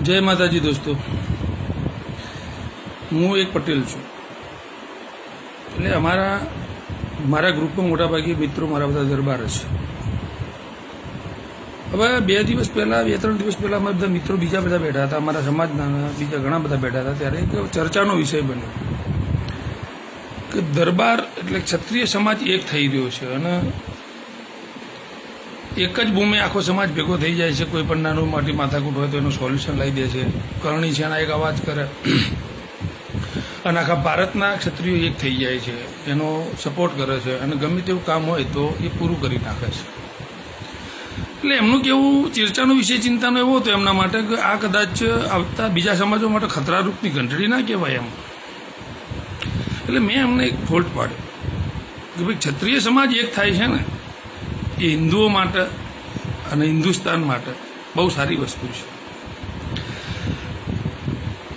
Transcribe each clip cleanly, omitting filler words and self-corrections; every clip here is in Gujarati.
जय माताजी दोस्तों, हूँ एक पटेल छूँ। એટલે મારા ગ્રુપમાં મોટાભાગે મિત્રો મારા બધા દરબાર છે। હવે 2 દિવસ પહેલા 2-3 દિવસ પહેલા અમારા બધા મિત્રો બીજા બધા બેઠા હતા, અમારા સમાજના બીજા ઘણા બધા બેઠા હતા। ત્યારે એક ચર્ચાનો વિષય બન્યો કે દરબાર એટલે ક્ષત્રિય સમાજ એક થઈ રહ્યો છે અને એક જ બૂમે આખો સમાજ ભેગો થઈ જાય છે। કોઈ પણ નાનું મોટી માથાકૂટ હોય તો એનું સોલ્યુશન લાવી દે છે। કરણી છે એના એક અવાજ કરે અને આખા ભારતના ક્ષત્રિયો એક થઈ જાય છે, એનો સપોર્ટ કરે છે અને ગમે તેવું કામ હોય તો એ પૂરું કરી નાખે છે। એટલે એમનું કેવું ચર્ચાનો વિષય ચિંતાનો એવો હતો એમના માટે કે આ કદાચ આવતા બીજા સમાજો માટે ખતરારૂપની ઘંટડી ના કહેવાય એમ। એટલે મેં એમને એક ફોલ્ટ પાડ્યો કે ભાઈ ક્ષત્રિય સમાજ એક થાય છે ને એ હિન્દુઓ માટે અને હિન્દુસ્તાન માટે બહુ સારી વસ્તુ છે।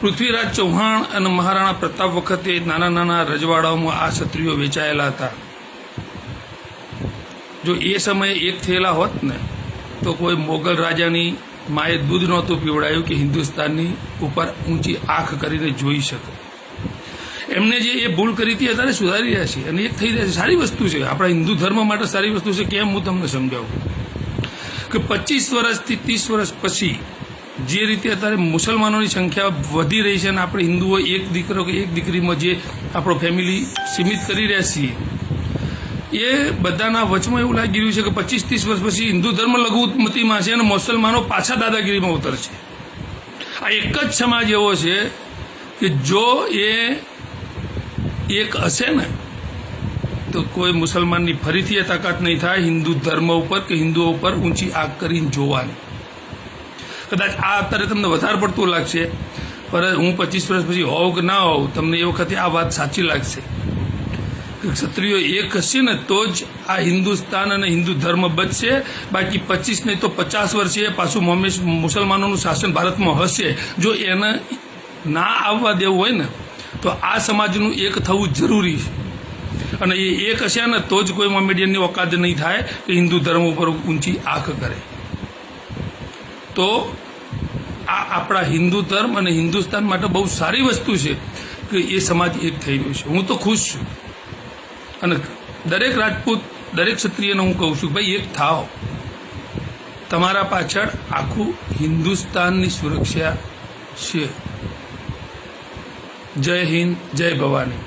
પૃથ્વીરાજ ચૌહાણ અને મહારાણા પ્રતાપ વખતે નાના નાના રજવાડાઓમાં આ ક્ષત્રિયો વેચાયેલા હતા। જો એ સમયે એક થયેલા હોત ને તો કોઈ મોગલ રાજાની માએ દૂધ નહોતું પીવડાયું કે હિન્દુસ્તાનની ઉપર ઊંચી આંખ કરીને જોઈ શકે। એમને જે એ ભૂલ કરી હતી અત્યારે સુધારી રહ્યા છે અને એક થઈ રહ્યા છે। સારી વસ્તુ છે, આપણા હિન્દુ ધર્મ માટે સારી વસ્તુ છે। કેમ હું તમને સમજાવું કે 25 વર્ષથી 30 વર્ષ પછી જે રીતે અત્યારે મુસલમાનોની સંખ્યા વધી રહી છે અને આપણે હિન્દુઓ એક દીકરો કે એક દીકરીમાં જે આપણો ફેમિલી સીમિત કરી રહ્યા છીએ, એ બધાના વચમાં એવું લાગી રહ્યું છે કે 25-30 વર્ષ પછી હિન્દુ ધર્મ લઘુમતીમાં છે અને મુસલમાનો પાછા દાદાગીરીમાં ઉતરશે। આ એક જ સમાજ એવો છે કે જો એ એક હશે ને તો કોઈ મુસલમાનની ફરીથી એ તાકાત નહીં થાય હિન્દુ ધર્મ ઉપર કે હિન્દુઓ ઉપર ઊંચી આંખ કરીને જોવાની। કદાચ આ અત્યારે તમને વધારે પડતું લાગશે, પણ હું 25 વર્ષ પછી હોઉં કે ના હોઉં, તમને એ વખતે આ વાત સાચી લાગશે કે ક્ષત્રિયો એક હશે ને તો જ આ હિન્દુસ્તાન અને હિન્દુ ધર્મ બચશે। બાકી 25 નહીં તો 50 વર્ષે પાછું મુસલમાનોનું શાસન ભારતમાં હશે। જો એને ના આવવા દેવું હોય ને તો આ સમાજનું એક થવું જરૂરી છે અને એ એક હશે ને તો જ કોઈ મોમેડિયનની ઓકાત નહીં થાય કે હિન્દુ ધર્મ ઉપર ઊંચી આંખ કરે। તો આ આપણા હિન્દુ ધર્મ અને હિન્દુસ્તાન માટે બહુ સારી વસ્તુ છે કે એ સમાજ એક થઈ રહ્યો છે। હું તો ખુશ છું અને દરેક રાજપૂત દરેક ક્ષત્રિયને હું કહું છું ભાઈ એક થાઓ, તમારા પાછળ આખું હિન્દુસ્તાનની સુરક્ષા છે। જય હિન્દ, જય ભવાની।